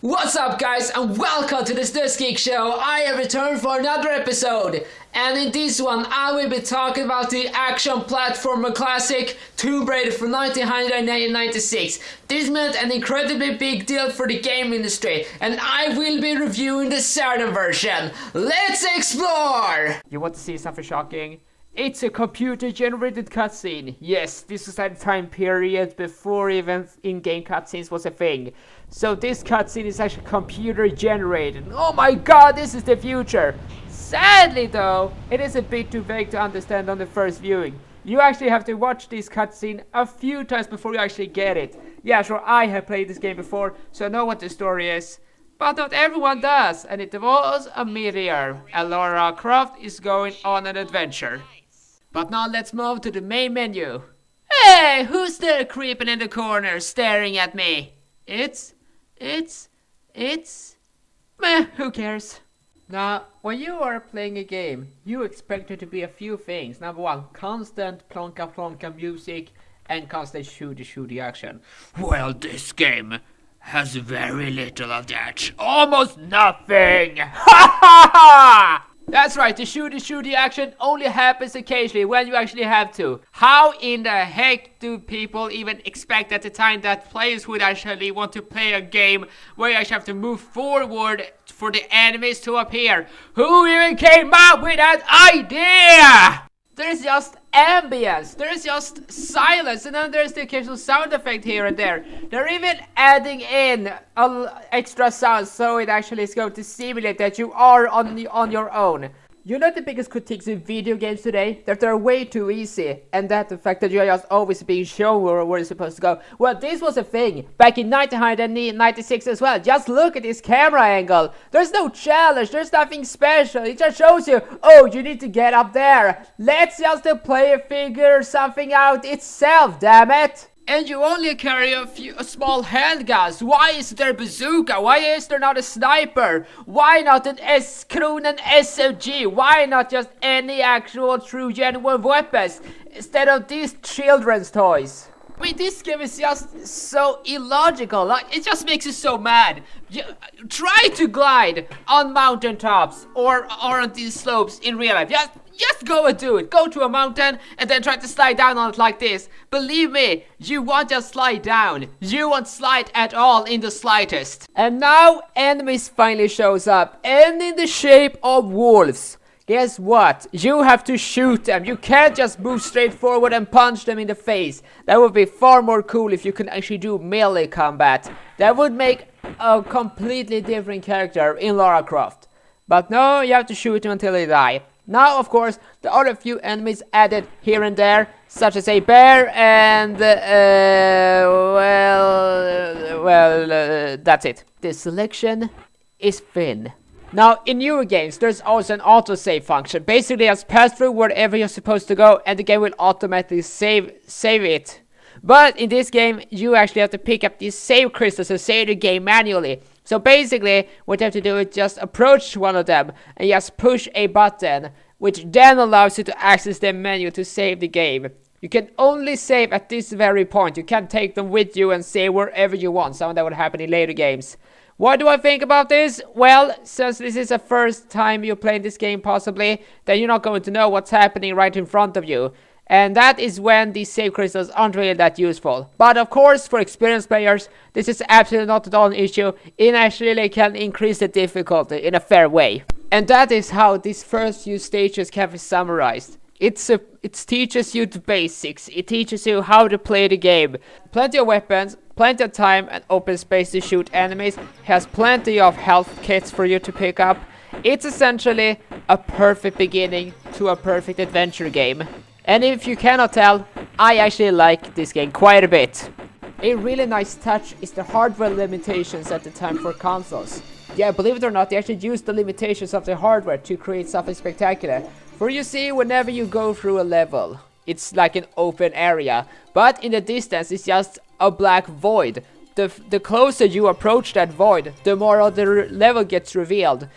What's up, guys, and welcome to the Studsgeek Show. I have returned for another episode, and in this one I will be talking about the action platformer classic Tomb Raider from 1996. This meant an incredibly big deal for the game industry, and I will be reviewing the Saturn version. Let's explore! You want to see something shocking? It's a computer-generated cutscene. Yes, this was at a time period before even in-game cutscenes was a thing. So this cutscene is actually computer-generated. Oh my god, this is the future! Sadly though, it is a bit too vague to understand on the first viewing. You actually have to watch this cutscene a few times before you actually get it. Yeah, sure, I have played this game before, so I know what the story is. But not everyone does, and it involves a meteor, and Lara Croft is going on an adventure. But now let's move to the main menu. Hey, who's there creeping in the corner staring at me? It's... Meh, who cares? Now, when you are playing a game, you expect there to be a few things. Number one, constant plonka plonka music and constant shooty action. Well, this game has very little of that. Almost nothing! Ha ha ha! That's right, the shooty action only happens occasionally when you actually have to. How in the heck do people even expect at the time that players would actually want to play a game where you actually have to move forward for the enemies to appear? Who even came up with that idea? There's just ambience, there's just silence, and then there's the occasional sound effect here and there. They're even adding in extra sounds so it actually is going to simulate that you are on your own. You know the biggest critiques in video games today? That they're way too easy, and that the fact that you're just always being shown where you're supposed to go. Well, this was a thing back in 1996 as well. Just look at this camera angle. There's no challenge, there's nothing special. It just shows you, oh, you need to get up there. Let's just the player figure something out itself, damn it. And you only carry a small handguns. Why is there a bazooka? Why is there not a sniper? Why not an Kronen SMG? Why not just any actual true genuine weapons instead of these children's toys? I mean, this game is just so illogical. Like, it just makes you so mad. Try to glide on mountaintops or on these slopes in real life. Just go and do it. Go to a mountain and then try to slide down on it like this. Believe me, you won't just slide down. You won't slide at all in the slightest. And now enemies finally shows up, and in the shape of wolves. Guess what? You have to shoot them. You can't just move straight forward and punch them in the face. That would be far more cool if you could actually do melee combat. That would make a completely different character in Lara Croft. But no, you have to shoot them until they die. Now, of course, there are a few enemies added here and there, such as a bear and, that's it. The selection is thin. Now, in newer games, there's also an autosave function. Basically, just pass through wherever you're supposed to go, and the game will automatically save it. But in this game, you actually have to pick up these save crystals to save the game manually. So basically, what you have to do is just approach one of them and just push a button, which then allows you to access the menu to save the game. You can only save at this very point. You can't take them with you and save wherever you want. Some of that would happen in later games. What do I think about this? Well, since this is the first time you're playing this game possibly, then you're not going to know what's happening right in front of you. And that is when these save crystals aren't really that useful. But of course, for experienced players, this is absolutely not at all an issue. It actually can increase the difficulty in a fair way. And that is how these first few stages can be summarized. It teaches you the basics. It teaches you how to play the game. Plenty of weapons, plenty of time and open space to shoot enemies. Has plenty of health kits for you to pick up. It's essentially a perfect beginning to a perfect adventure game. And if you cannot tell, I actually like this game quite a bit. A really nice touch is the hardware limitations at the time for consoles. Yeah, believe it or not, they actually used the limitations of the hardware to create something spectacular. For you see, whenever you go through a level, it's like an open area, but in the distance it's just a black void. The closer you approach that void, the more of the level gets revealed.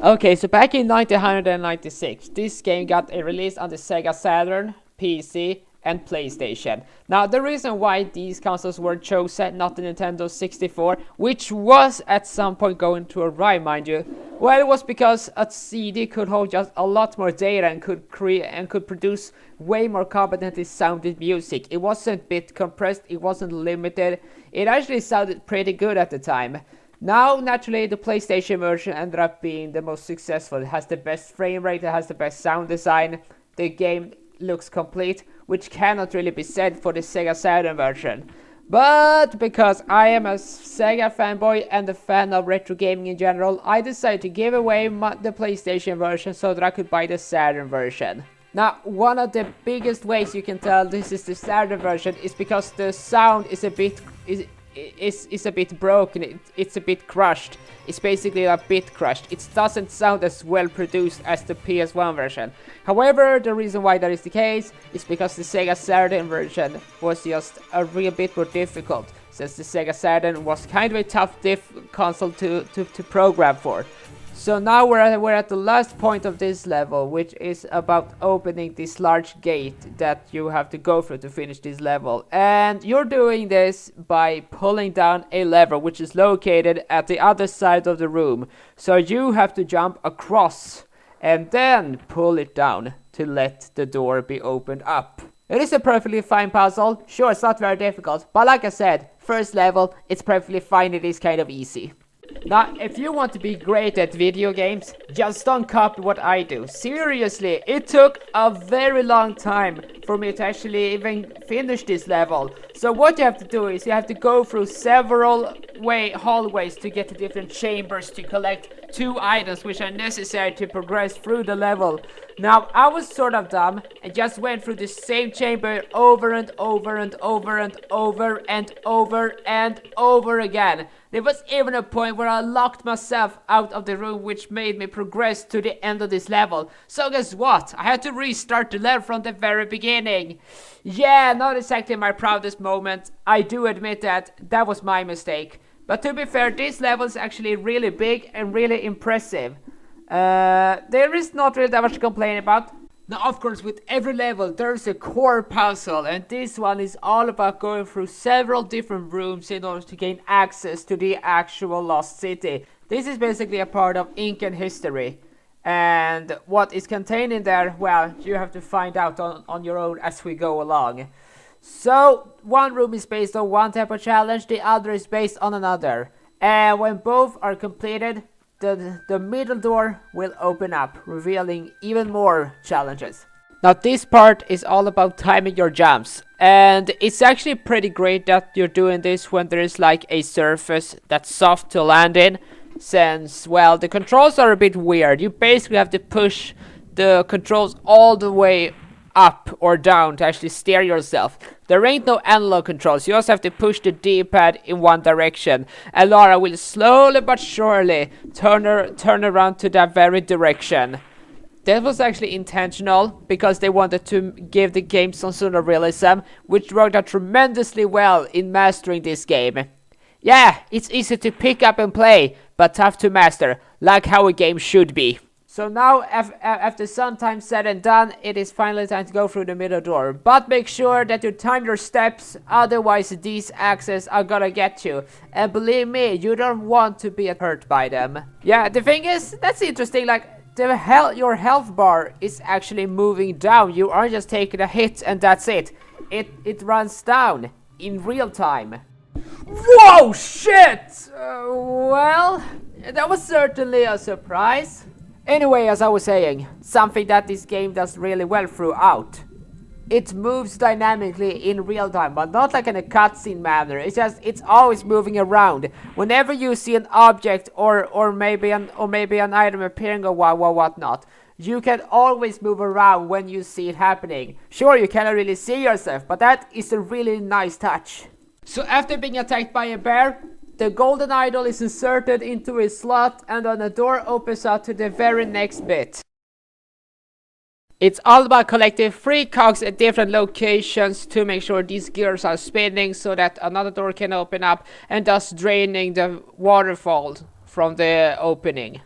Okay, so back in 1996, this game got a release on the Sega Saturn, PC, and PlayStation. Now, the reason why these consoles were chosen, not the Nintendo 64, which was at some point going to arrive, mind you, well, it was because a CD could hold just a lot more data and could create and could produce way more competently sounded music. It wasn't bit compressed, it wasn't limited. It actually sounded pretty good at the time. Now, naturally, the PlayStation version ended up being the most successful. It has the best frame rate, it has the best sound design, the game looks complete, which cannot really be said for the Sega Saturn version. But because I am a Sega fanboy and a fan of retro gaming in general, I decided to give away the PlayStation version so that I could buy the Saturn version. Now, one of the biggest ways you can tell this is the Saturn version is because the sound is a bit broken, it's a bit crushed. It's basically a bit crushed. It doesn't sound as well produced as the PS1 version. However, the reason why that is the case is because the Sega Saturn version was just a real bit more difficult, since the Sega Saturn was kind of a tough console to program for. So now we're at the last point of this level, which is about opening this large gate that you have to go through to finish this level. And you're doing this by pulling down a lever, which is located at the other side of the room. So you have to jump across and then pull it down to let the door be opened up. It is a perfectly fine puzzle. Sure, it's not very difficult, but like I said, first level, it's perfectly fine, it is kind of easy. Now, if you want to be great at video games, just don't copy what I do. Seriously, it took a very long time for me to actually even finish this level. So what you have to do is you have to go through several hallways to get to different chambers to collect 2 items which are necessary to progress through the level. Now, I was sort of dumb and just went through the same chamber over and over and over and over and over and over again. There was even a point where I locked myself out of the room, which made me progress to the end of this level. So guess what? I had to restart the level from the very beginning. Yeah, not exactly my proudest moment. I do admit that was my mistake. But to be fair, this level is actually really big and really impressive. There is not really that much to complain about. Now, of course, with every level, there's a core puzzle, and this one is all about going through several different rooms in order to gain access to the actual Lost City. This is basically a part of Incan history, and what is contained in there, well, you have to find out on your own as we go along. So, one room is based on one type of challenge, the other is based on another, and when both are completed, the middle door will open up, revealing even more challenges. Now, this part is all about timing your jumps, and it's actually pretty great that you're doing this when there is like a surface that's soft to land in, since, well, the controls are a bit weird. You basically have to push the controls all the way up or down to actually steer yourself. There ain't no analog controls, you also have to push the D-pad in one direction, and Lara will slowly but surely turn around to that very direction. That was actually intentional, because they wanted to give the game some sort of realism, which worked out tremendously well in mastering this game. Yeah, it's easy to pick up and play, but tough to master, like how a game should be. So now, after some time said and done, it is finally time to go through the middle door. But make sure that you time your steps, otherwise these axes are gonna get you. And believe me, you don't want to be hurt by them. Yeah, the thing is, that's interesting, like, your health bar is actually moving down. You aren't just taking a hit and that's it. It runs down in real time. Whoa, shit! Well, that was certainly a surprise. Anyway, as I was saying, something that this game does really well throughout. It moves dynamically in real time, but not like in a cutscene manner. It's always moving around. Whenever you see an object or maybe an item appearing or whatnot, you can always move around when you see it happening. Sure, you cannot really see yourself, but that is a really nice touch. So after being attacked by a bear, the golden idol is inserted into a slot, and then the door opens up to the very next bit. It's all about collecting 3 cogs at different locations to make sure these gears are spinning so that another door can open up, and thus draining the waterfall from the opening.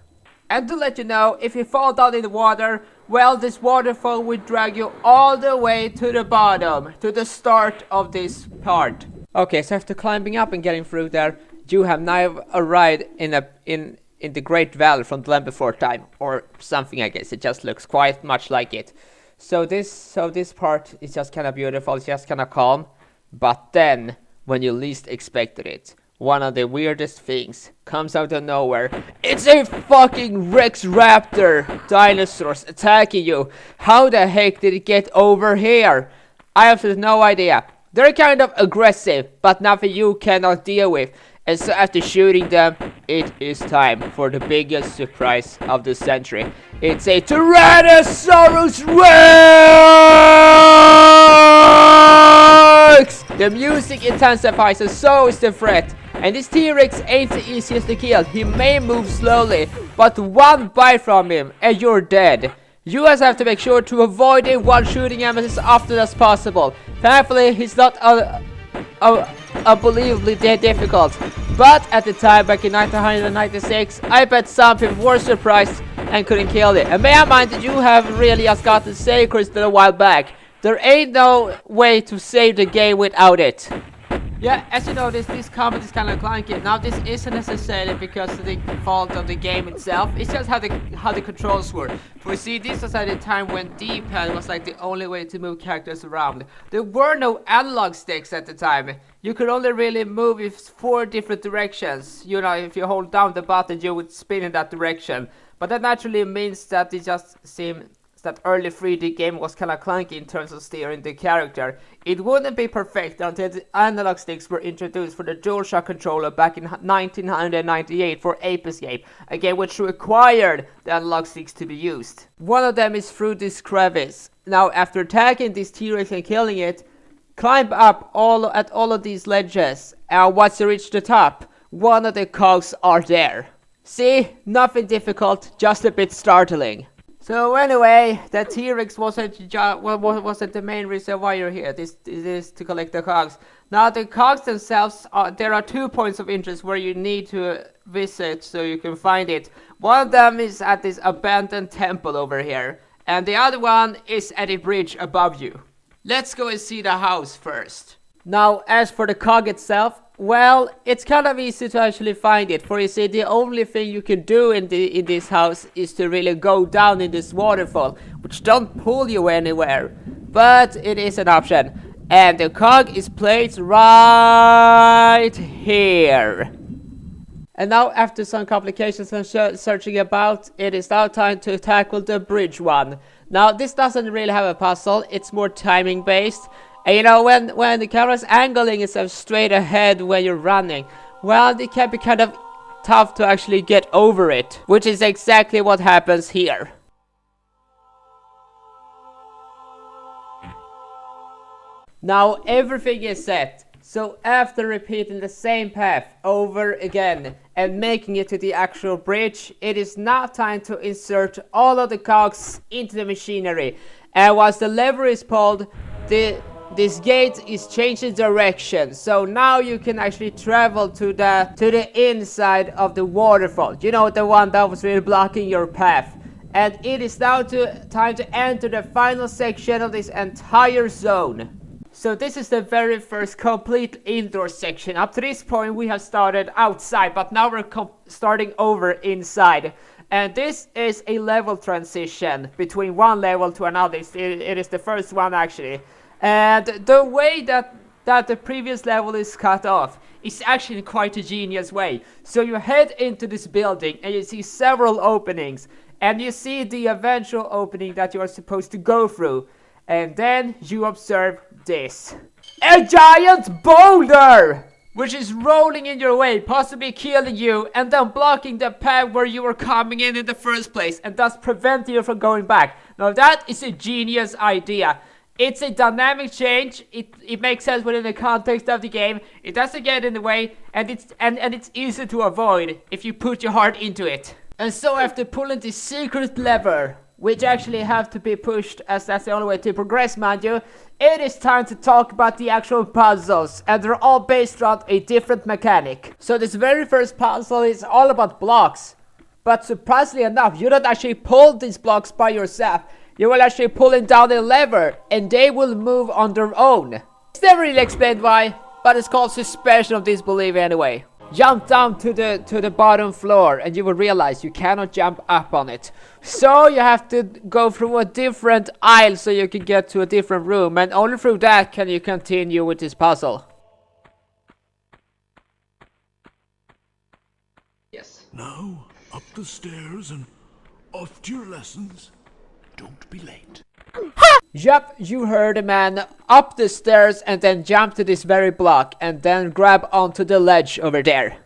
And to let you know, if you fall down in the water, well, this waterfall will drag you all the way to the bottom, to the start of this part. Okay, so after climbing up and getting through there, you have now arrived in the Great Valley from the land before time, or something. I guess it just looks quite much like it. So this part is just kind of beautiful. It's just kind of calm. But then, when you least expected it, one of the weirdest things comes out of nowhere. It's a fucking Rex Raptor dinosaurs attacking you. How the heck did it get over here? I have no idea. They're kind of aggressive, but nothing you cannot deal with. And so after shooting them, it is time for the biggest surprise of the century. It's a Tyrannosaurus Rex! The music intensifies and so is the threat. And this T-Rex ain't the easiest to kill. He may move slowly, but one bite from him and you're dead. You guys have to make sure to avoid him while shooting him as often as possible. Thankfully, he's not unbelievably difficult. But at the time, back in 1996, I bet some people were surprised and couldn't kill it. And bear in mind that you have really just gotten Sacred a while back. There ain't no way to save the game without it. Yeah, as you notice, this combat is kind of clunky. Now, this isn't necessarily because of the fault of the game itself. It's just how the controls were. For you see, this was at a time when D-pad was like the only way to move characters around. There were no analog sticks at the time. You could only really move in 4 different directions. You know, if you hold down the button, you would spin in that direction. But that naturally means that it just seemed that early 3D game was kind of clunky in terms of steering the character. It wouldn't be perfect until the analog sticks were introduced for the DualShock controller back in 1998 for Ape Escape, a game which required the analog sticks to be used. One of them is through this crevice. Now, after attacking this T-Rex and killing it, climb up at all of these ledges, and once you reach the top, one of the cogs are there. See? Nothing difficult, just a bit startling. So anyway, the T-Rex wasn't the main reason why you're here. This is to collect the cogs. Now the cogs themselves, there are 2 points of interest where you need to visit so you can find it. One of them is at this abandoned temple over here, and the other one is at a bridge above you. Let's go and see the house first. Now, as for the cog itself, well, it's kind of easy to actually find it. For you see, the only thing you can do in this house is to really go down in this waterfall, which don't pull you anywhere. But it is an option. And the cog is placed right here. And now, after some complications and searching about, it is now time to tackle the bridge one. Now, this doesn't really have a puzzle, it's more timing based. And you know, when the camera's angling itself straight ahead when you're running, well, it can be kind of tough to actually get over it, which is exactly what happens here. Now everything is set, so after repeating the same path over again and making it to the actual bridge, it is now time to insert all of the cogs into the machinery. And once the lever is pulled, this gate is changing direction, so now you can actually travel to the inside of the waterfall. You know, the one that was really blocking your path. And it is now time to enter the final section of this entire zone. So this is the very first complete indoor section. Up to this point we have started outside, but now we're starting over inside. And this is a level transition between one level to another. It is the first one actually. And the way that the previous level is cut off is actually in quite a genius way. So you head into this building and you see several openings. And you see the eventual opening that you are supposed to go through. And then you observe this. A giant boulder! Which is rolling in your way, possibly killing you, and then blocking the path where you were coming in the first place, and thus preventing you from going back. Now that is a genius idea. It's a dynamic change, it makes sense within the context of the game, it doesn't get in the way, and it's easy to avoid if you put your heart into it. And so after pulling the secret lever, which actually have to be pushed as that's the only way to progress, mind you, it is time to talk about the actual puzzles, and they're all based around a different mechanic. So this very first puzzle is all about blocks. But surprisingly enough, you don't actually pull these blocks by yourself. You will actually pulling down the lever and they will move on their own. It's never really explained why, but it's called suspension of disbelief anyway. Jump down to the bottom floor and you will realize you cannot jump up on it. So you have to go through a different aisle so you can get to a different room, and only through that can you continue with this puzzle. Yes. Now, up the stairs and off to your lessons. Don't be late. Yup, you heard the man. Up the stairs and then jump to this very block and then grab onto the ledge over there.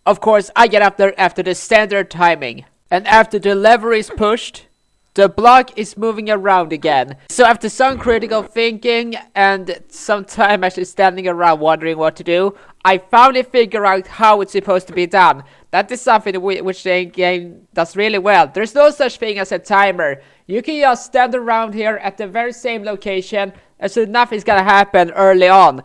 Of course, I get up there after the standard timing. And after the lever is pushed, the block is moving around again. So after some critical thinking and some time actually standing around wondering what to do, I finally figure out how it's supposed to be done. That is something which the game does really well. There's no such thing as a timer. You can just stand around here at the very same location, and so nothing's gonna happen early on.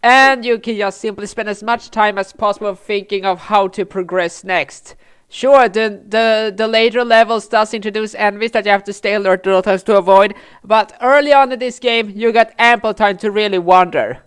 And you can just simply spend as much time as possible thinking of how to progress next. Sure, the later levels does introduce enemies that you have to stay alert to avoid, but early on in this game, you got ample time to really wonder.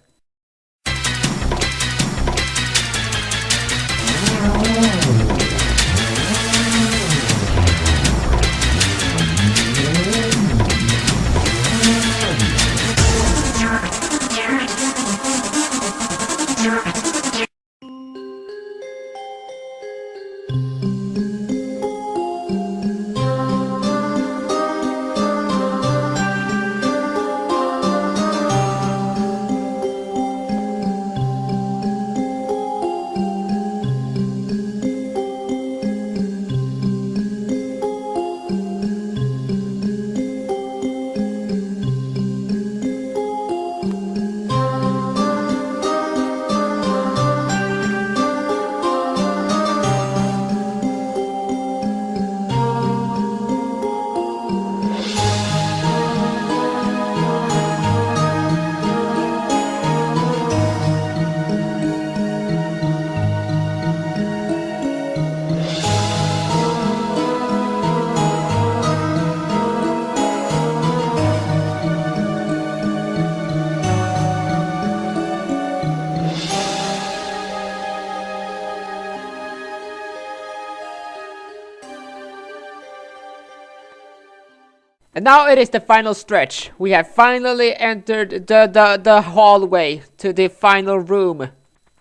And now it is the final stretch. We have finally entered the hallway to the final room.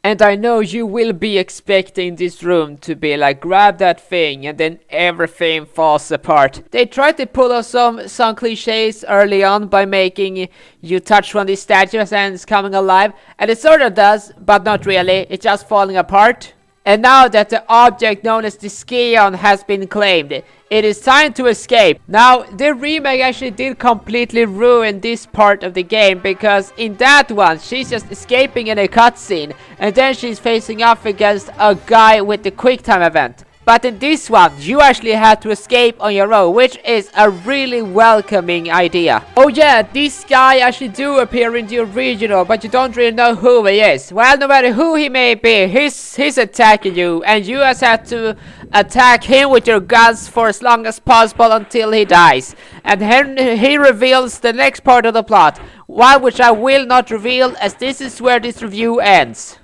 And I know you will be expecting this room to be like, grab that thing and then everything falls apart. They tried to pull off some cliches early on by making you touch one of these statues and it's coming alive. And it sort of does, but not really. It's just falling apart. And now that the object known as the Scion has been claimed, it is time to escape. Now, the remake actually did completely ruin this part of the game, because in that one, she's just escaping in a cutscene, and then she's facing off against a guy with the QuickTime event. But in this one, you actually had to escape on your own, which is a really welcoming idea. Oh yeah, this guy actually do appear in the original, but you don't really know who he is. Well, no matter who he may be, he's attacking you, and you just have to attack him with your guns for as long as possible until he dies. And then he reveals the next part of the plot, one which I will not reveal, as this is where this review ends.